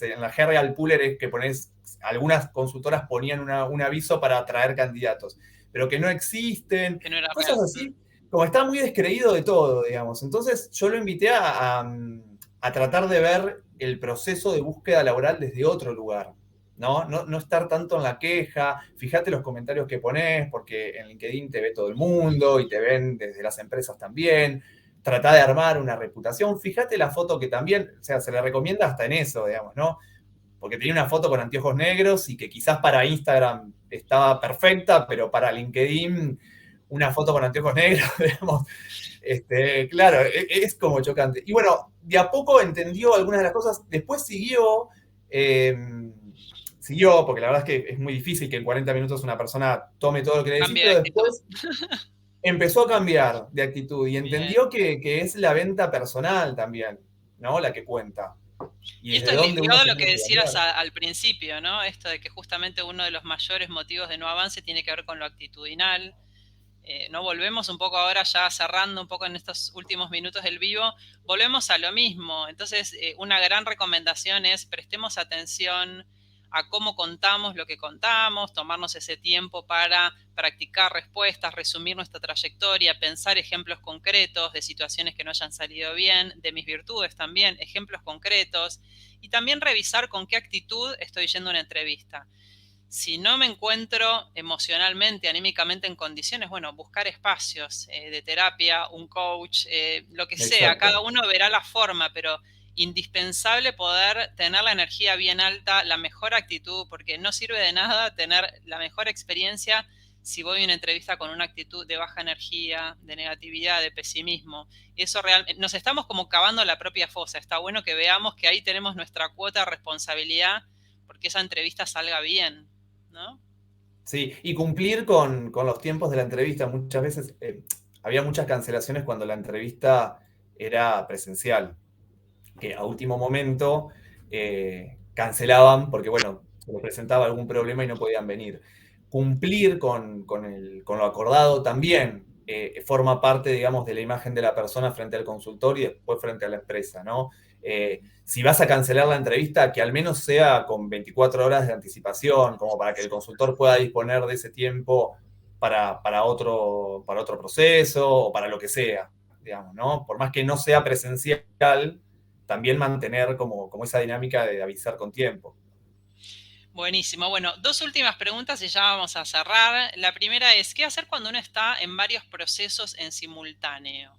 en la jerga el puller es que pones, algunas consultoras ponían un aviso para atraer candidatos, pero que no existen, Que no era cosas real. así, como está muy descreído de todo, digamos. Entonces yo lo invité a tratar de ver el proceso de búsqueda laboral desde otro lugar. ¿No? No estar tanto en la queja, fíjate los comentarios que pones, porque en LinkedIn te ve todo el mundo y te ven desde las empresas también. Trata de armar una reputación, fíjate la foto que también, o sea, se le recomienda hasta en eso, digamos, ¿no? Porque tenía una foto con anteojos negros y que quizás para Instagram estaba perfecta, pero para LinkedIn una foto con anteojos negros, digamos, claro, es como chocante. Y bueno, de a poco entendió algunas de las cosas, después eh, siguió, porque la verdad es que es muy difícil que en 40 minutos una persona tome todo lo que le decís, Cambio de pero actitud. después empezó a cambiar de actitud y Bien. entendió que es la venta personal también, ¿no? La que cuenta. Y Y esto desde es dónde uno ligado a se lo que tiene que decías vender. al principio, ¿no? Esto de que justamente uno de los mayores motivos de no avance tiene que ver con lo actitudinal. No volvemos un poco ahora ya cerrando un poco en estos últimos minutos del vivo, volvemos a lo mismo. Entonces, una gran recomendación es prestemos atención a cómo contamos lo que contamos, tomarnos ese tiempo para practicar respuestas, resumir nuestra trayectoria, pensar ejemplos concretos de situaciones que no hayan salido bien, de mis virtudes también, ejemplos concretos, y también revisar con qué actitud estoy yendo a una entrevista. Si no me encuentro emocionalmente, anímicamente en condiciones, bueno, buscar espacios de terapia, un coach, lo que sea, cada Exacto. uno verá la forma, pero indispensable poder tener la energía bien alta, la mejor actitud, porque no sirve de nada tener la mejor experiencia si voy a una entrevista con una actitud de baja energía, de negatividad, de pesimismo. Eso realmente, nos estamos como cavando la propia fosa. Está bueno que veamos que ahí tenemos nuestra cuota de responsabilidad porque esa entrevista salga bien, ¿no? Sí, y cumplir con los tiempos de la entrevista. Muchas veces había muchas cancelaciones cuando la entrevista era presencial, que a último momento cancelaban porque, bueno, se les presentaba algún problema y no podían venir. Cumplir con lo acordado también forma parte, digamos, de la imagen de la persona frente al consultor y después frente a la empresa, ¿no? Si vas a cancelar la entrevista, que al menos sea con 24 horas de anticipación, como para que el consultor pueda disponer de ese tiempo para otro proceso o para lo que sea, digamos, ¿no? Por más que no sea presencial, también mantener como esa dinámica de avisar con tiempo. Buenísimo. Bueno, dos últimas preguntas y ya vamos a cerrar. La primera es, ¿qué hacer cuando uno está en varios procesos en simultáneo?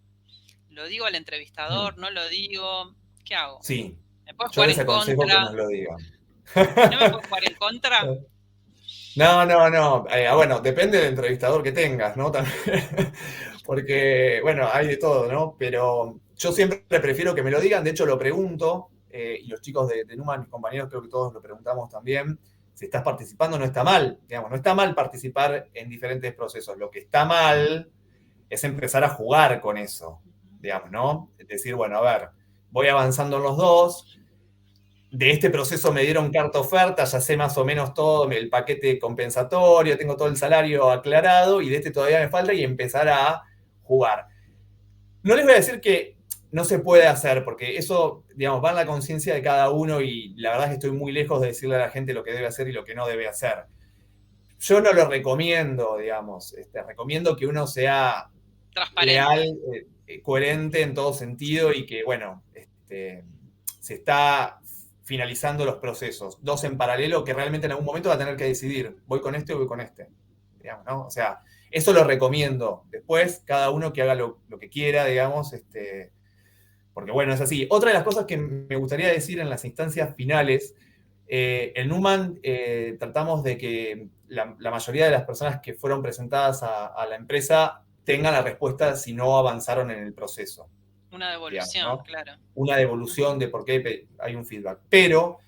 ¿Lo digo al entrevistador? ¿No lo digo? ¿Qué hago? Sí, ¿Me puede yo jugar les en aconsejo que contra? nos lo digan. ¿No me puede jugar en contra? No, no, no. Bueno, depende del entrevistador que tengas, ¿no? También. Porque, bueno, hay de todo, ¿no? Pero yo siempre prefiero que me lo digan, de hecho lo pregunto, y los chicos de Numa, mis compañeros, creo que todos lo preguntamos también. Si estás participando no está mal, digamos, no está mal participar en diferentes procesos. Lo que está mal es empezar a jugar con eso, digamos, ¿no? Es decir, bueno, a ver, voy avanzando en los dos, de este proceso me dieron carta oferta, ya sé más o menos todo el paquete compensatorio, tengo todo el salario aclarado y de este todavía me falta y empezar a jugar. No les voy a decir que no se puede hacer, porque eso, digamos, va en la conciencia de cada uno y la verdad es que estoy muy lejos de decirle a la gente lo que debe hacer y lo que no debe hacer. Yo no lo recomiendo, digamos, recomiendo que uno sea leal, Transparente. coherente en todo sentido y que, bueno, se está finalizando los procesos, dos en paralelo que realmente en algún momento va a tener que decidir, voy con este o voy con este, digamos, ¿no? O sea, eso lo recomiendo. Después, cada uno que haga lo que quiera, digamos, porque bueno, es así. Otra de las cosas que me gustaría decir en las instancias finales, en Numan tratamos de que la mayoría de las personas que fueron presentadas a la empresa tengan la respuesta si no avanzaron en el proceso, Una digamos, devolución, ¿no? claro. Una devolución de por qué hay un feedback. Pero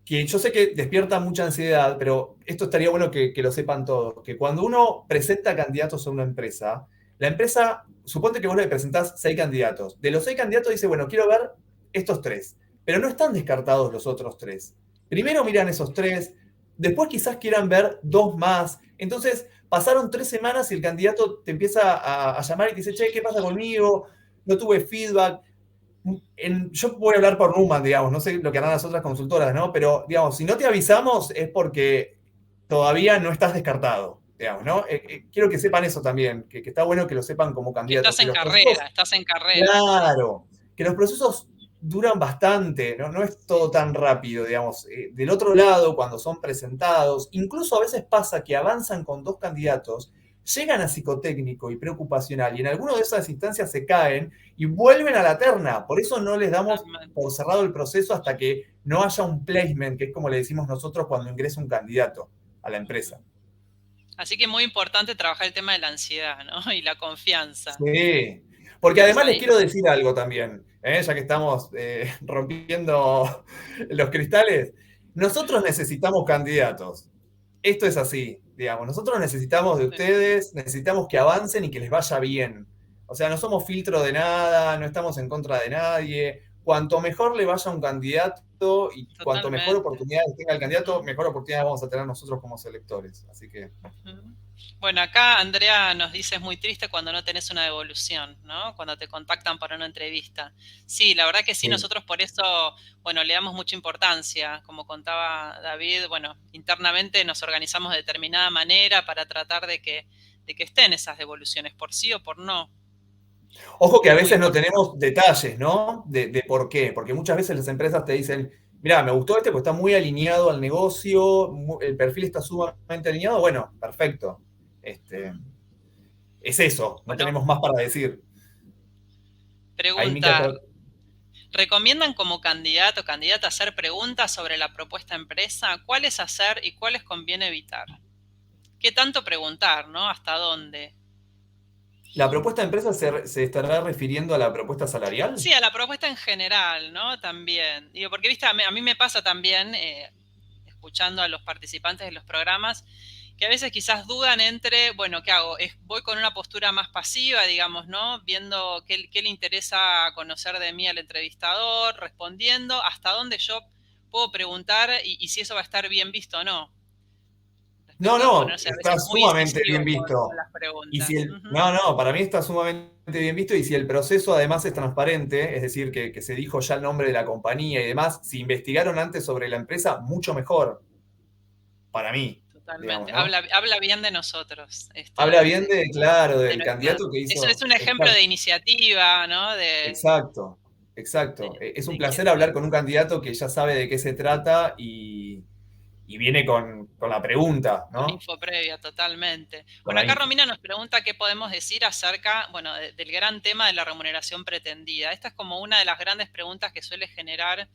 que yo sé que despierta mucha ansiedad, pero esto estaría bueno que lo sepan todos, que cuando uno presenta candidatos a una empresa, la empresa, suponte que vos le presentás 6 candidatos. De los 6 candidatos dice, bueno, quiero ver estos 3, pero no están descartados los otros 3. Primero miran esos 3, después quizás quieran ver 2 más. Entonces, pasaron 3 semanas y el candidato te empieza a llamar y te dice, che, ¿qué pasa conmigo? No tuve feedback. Yo voy a hablar por Numan, digamos, no sé lo que harán las otras consultoras, ¿no? Pero, digamos, si no te avisamos es porque todavía no estás descartado, digamos, ¿no? Quiero que sepan eso también, que está bueno que lo sepan como Que candidatos, que los procesos, estás en carrera. claro, que los procesos duran bastante, ¿no? No es todo tan rápido, digamos. Del otro lado, cuando son presentados, incluso a veces pasa que avanzan con 2 candidatos, llegan a psicotécnico y preocupacional, y en alguna de esas instancias se caen y vuelven a la terna. Por eso no les damos Totalmente. por cerrado el proceso hasta que no haya un placement, que es como le decimos nosotros cuando ingresa un candidato a la empresa. Así que muy importante trabajar el tema de la ansiedad, ¿no? Y la confianza. Sí, porque Es además les ahí. quiero decir algo también, ya que estamos rompiendo los cristales, nosotros necesitamos candidatos. Esto es así, digamos, nosotros necesitamos de Sí, ustedes, necesitamos que avancen y que les vaya bien. O sea, no somos filtro de nada, no estamos en contra de nadie. Cuanto mejor le vaya a un candidato y cuanto mejor totalmente. oportunidades tenga el candidato, Ujú, mejor oportunidades vamos a tener nosotros como selectores. Así que, ujú. Bueno, acá Andrea nos dice es muy triste cuando no tenés una devolución, ¿no? Cuando te contactan para una entrevista. Sí, la verdad que sí, sí. nosotros por eso, bueno, le damos mucha importancia. Como contaba David, bueno, internamente nos organizamos de determinada manera para tratar de que estén esas devoluciones, por sí o por no. Ojo que a Es muy veces no importante. tenemos detalles, ¿no? De por qué. Porque muchas veces las empresas te dicen, mirá, me gustó porque está muy alineado al negocio, el perfil está sumamente alineado, bueno, perfecto. Es eso, no Bueno, tenemos más para decir. Ahí Mica pregunta, ¿recomiendan como candidato o candidata hacer preguntas sobre la propuesta empresa? ¿Cuáles hacer y cuáles conviene evitar? ¿Qué tanto preguntar, no? ¿Hasta dónde? ¿la propuesta de empresa se estará refiriendo a la propuesta salarial? Sí, a la propuesta en general, ¿no? También. Digo, porque, viste, a mí me pasa también, escuchando a los participantes de los programas, que a veces quizás dudan entre, bueno, ¿qué hago? Voy con una postura más pasiva, digamos, ¿no? Viendo qué le interesa conocer de mí al entrevistador, respondiendo, hasta dónde yo puedo preguntar y si eso va a estar bien visto o no, No, respecto de no, ponerse a está veces muy sumamente bien incisivo con visto. las preguntas. Ujú. No, no, para mí está sumamente bien visto y si el proceso además es transparente, es decir, que se dijo ya el nombre de la compañía y demás, si investigaron antes sobre la empresa, mucho mejor, para mí, digamos, Totalmente. ¿no? Habla bien de nosotros, esto Habla bien de, claro, de del nuestra. candidato que Eso es hizo. un ejemplo de iniciativa, ¿no? Exacto, exacto. Es un De placer hablar con un candidato que ya sabe de qué se trata y viene con la pregunta, con ¿no? info previa, totalmente. Con Bueno, la acá info. Romina nos pregunta qué podemos decir acerca, bueno, del gran tema de la remuneración pretendida. Esta es como una de las grandes preguntas que suele generar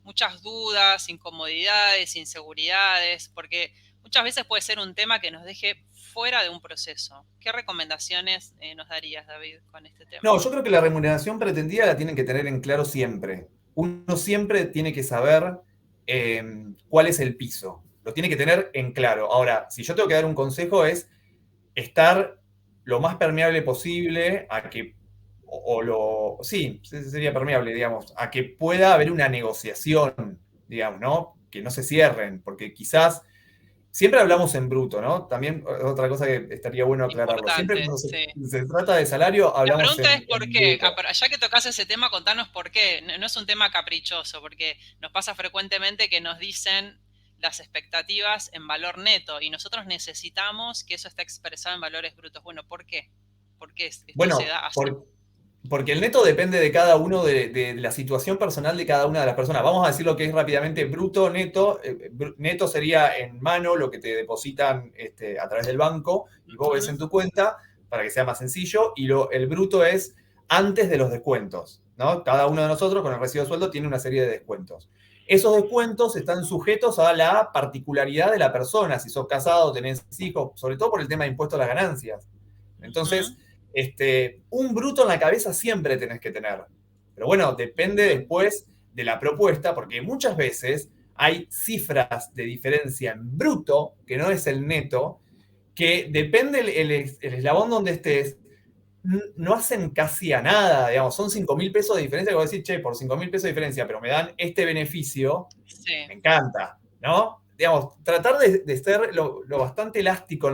muchas dudas, incomodidades, inseguridades, porque muchas veces puede ser un tema que nos deje fuera de un proceso. ¿Qué recomendaciones nos darías, David, con este tema? No, yo creo que la remuneración pretendida la tienen que tener en claro siempre. Uno siempre tiene que saber cuál es el piso. Lo tiene que tener en claro. Ahora, si yo tengo que dar un consejo es estar lo más permeable posible a que, sí, sería permeable, digamos, a que pueda haber una negociación, digamos, ¿no? Que no se cierren, porque quizás siempre hablamos en bruto, ¿no? También otra cosa que estaría bueno aclararlo. Siempre Importante, cuando sí. se trata de salario, La hablamos pregunta es por en qué. bruto. Ya que tocas ese tema, contanos por qué. No es un tema caprichoso, porque nos pasa frecuentemente que nos dicen las expectativas en valor neto y nosotros necesitamos que eso esté expresado en valores brutos. Bueno, ¿por qué? ¿Por qué esto se Bueno, da así? porque el neto depende de cada uno, de la situación personal de cada una de las personas. Vamos a decir lo que es rápidamente bruto, neto. Neto sería en mano lo que te depositan a través del banco y vos ves Ujú. en tu cuenta para que sea más sencillo. Y el bruto es antes de los descuentos, ¿no? Cada uno de nosotros con el recibo de sueldo tiene una serie de descuentos. Esos descuentos están sujetos a la particularidad de la persona, si sos casado, tenés hijos, sobre todo por el tema de impuestos a las ganancias. Ujú. Entonces, un bruto en la cabeza siempre tenés que tener. Pero bueno, depende Ujú. después de la propuesta, porque muchas veces hay cifras de diferencia en bruto, que no es el neto, que depende el eslabón donde estés, no hacen casi a nada, digamos, son 5.000 pesos de diferencia, que vos decís, che, por 5.000 pesos de diferencia, pero me dan este beneficio, Sí. me encanta, ¿no? Digamos, tratar de ser lo bastante elástico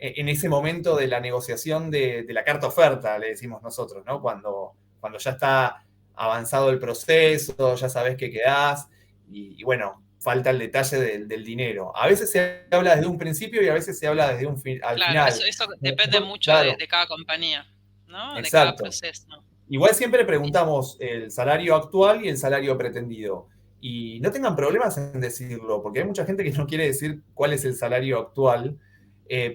en ese momento de la negociación de la carta oferta, le decimos nosotros, ¿no? Cuando ya está avanzado el proceso, ya sabes que quedás, y bueno, falta el detalle del dinero. A veces se habla desde un principio y a veces se habla desde al Claro, final. eso depende mucho Claro, de cada compañía, ¿no? De cada exacto. proceso. Igual siempre Sí, sí. preguntamos el salario actual y el salario pretendido. Y no tengan problemas en decirlo, porque hay mucha gente que no quiere decir cuál es el salario actual,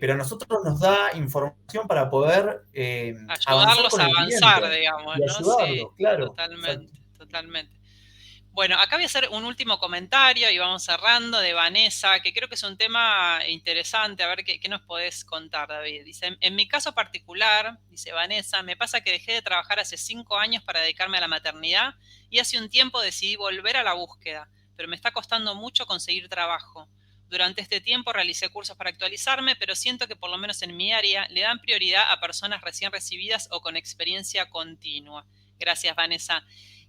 pero a nosotros nos da información para poder avanzar Ayudarlos con a el cliente avanzar, digamos, y ¿no? Sí, ayudarlos, claro. Exacto. totalmente, totalmente. Bueno, acá voy a hacer un último comentario y vamos cerrando de Vanessa, que creo que es un tema interesante. A ver qué nos podés contar, David. Dice, en mi caso particular, dice Vanessa, me pasa que dejé de trabajar hace 5 años para dedicarme a la maternidad y hace un tiempo decidí volver a la búsqueda, pero me está costando mucho conseguir trabajo. Durante este tiempo realicé cursos para actualizarme, pero siento que por lo menos en mi área le dan prioridad a personas recién recibidas o con experiencia continua. Gracias, Vanessa.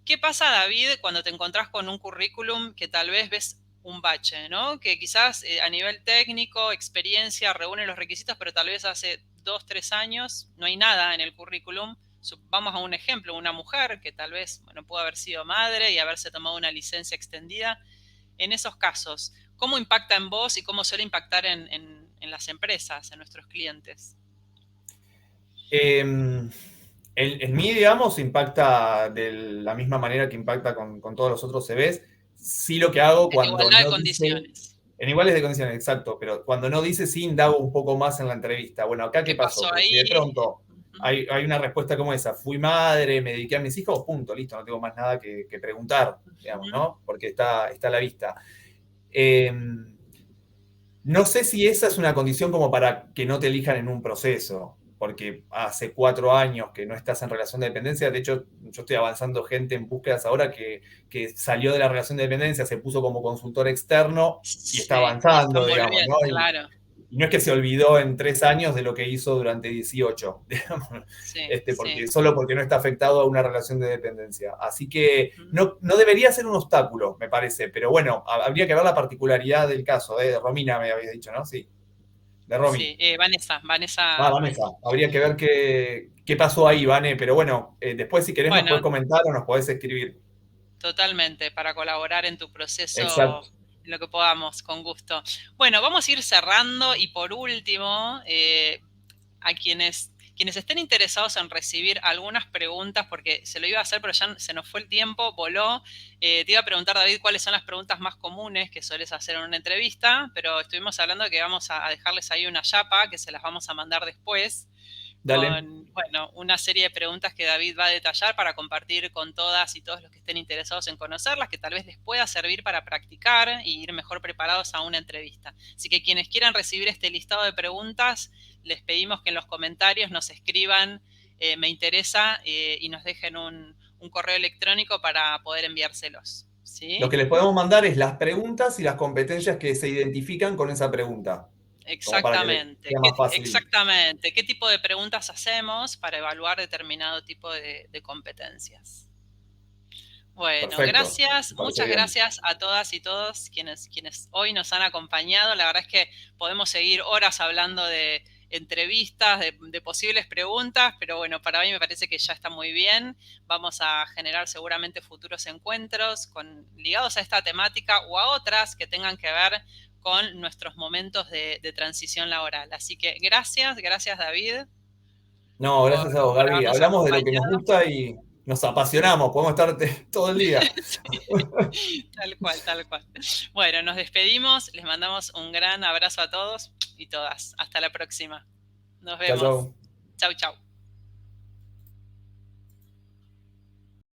¿Qué pasa, David, cuando te encontrás con un currículum que tal vez ves un bache, ¿no? Que quizás a nivel técnico, experiencia, reúne los requisitos, pero tal vez hace 2, 3 años no hay nada en el currículum. Vamos a un ejemplo, una mujer que tal vez, bueno, pudo haber sido madre y haberse tomado una licencia extendida. En esos casos, ¿cómo impacta en vos y cómo suele impactar en las empresas, en nuestros clientes? En mí, digamos, impacta de la misma manera que impacta con todos los otros CVs. sí lo que hago En cuando igualdad de no dice, condiciones. en iguales de condiciones, exacto, pero cuando no dice sí, indago un poco más en la entrevista. Bueno, acá qué ¿Qué pasó, pasó porque si ahí? de pronto Ujú. hay una respuesta como esa, fui madre, me dediqué a mis hijos, punto, listo, no tengo más nada que preguntar, digamos, Ujú. ¿no? Porque está a la vista. Eh, no sé si esa es una condición como para que no te elijan en un proceso, porque hace 4 años que no estás en relación de dependencia. De hecho, yo estoy avanzando gente en búsquedas ahora que salió de la relación de dependencia, se puso como consultor externo y está Sí, y están avanzando, digamos, ¿no? volviendo, claro. Y no es que se olvidó en 3 años de lo que hizo durante 18, digamos, Sí, sí. solo porque no está afectado a una relación de dependencia. Así que Ujú. no debería ser un obstáculo, me parece, pero bueno, habría que ver la particularidad del caso. De Romina me habías dicho, ¿no? Sí, de Romy. Sí, Vanessa, Ah, Vanessa Vanessa, Puente. habría que ver qué pasó ahí, Vane, pero bueno, después si querés nos Bueno, podés comentar o nos podés escribir. totalmente, para colaborar en tu proceso, Exacto. en lo que podamos, con gusto. Bueno, vamos a ir cerrando y por último, a quienes estén interesados en recibir algunas preguntas, porque se lo iba a hacer, pero ya se nos fue el tiempo, voló. Te iba a preguntar, David, cuáles son las preguntas más comunes que sueles hacer en una entrevista, pero estuvimos hablando de que vamos a dejarles ahí una chapa, que se las vamos a mandar después, Dale. con, bueno, una serie de preguntas que David va a detallar para compartir con todas y todos los que estén interesados en conocerlas, que tal vez les pueda servir para practicar y ir mejor preparados a una entrevista. Así que quienes quieran recibir este listado de preguntas, les pedimos que en los comentarios nos escriban me interesa y nos dejen un correo electrónico para poder enviárselos. Lo ¿Sí? que les podemos mandar es las preguntas y las competencias que se identifican con esa pregunta, como para que les Exactamente. sea más fácil. Exactamente. ¿Qué tipo de preguntas hacemos para evaluar determinado tipo de competencias? Bueno, Perfecto, gracias, me parece muchas bien. gracias a todas y todos quienes hoy nos han acompañado. La verdad es que podemos seguir horas hablando de entrevistas, de posibles preguntas, pero bueno, para mí me parece que ya está muy bien. Vamos a generar seguramente futuros encuentros ligados a esta temática o a otras que tengan que ver con nuestros momentos de transición laboral. Así que gracias David No, gracias a vos, por Gaby. habernos Hablamos de lo que nos acompañado. gusta y nos apasionamos, podemos estar todo el día. Sí, tal cual, tal cual. Bueno, nos despedimos, les mandamos un gran abrazo a todos y todas. Hasta la próxima. Nos Chao, vemos. chao. Chau, chau.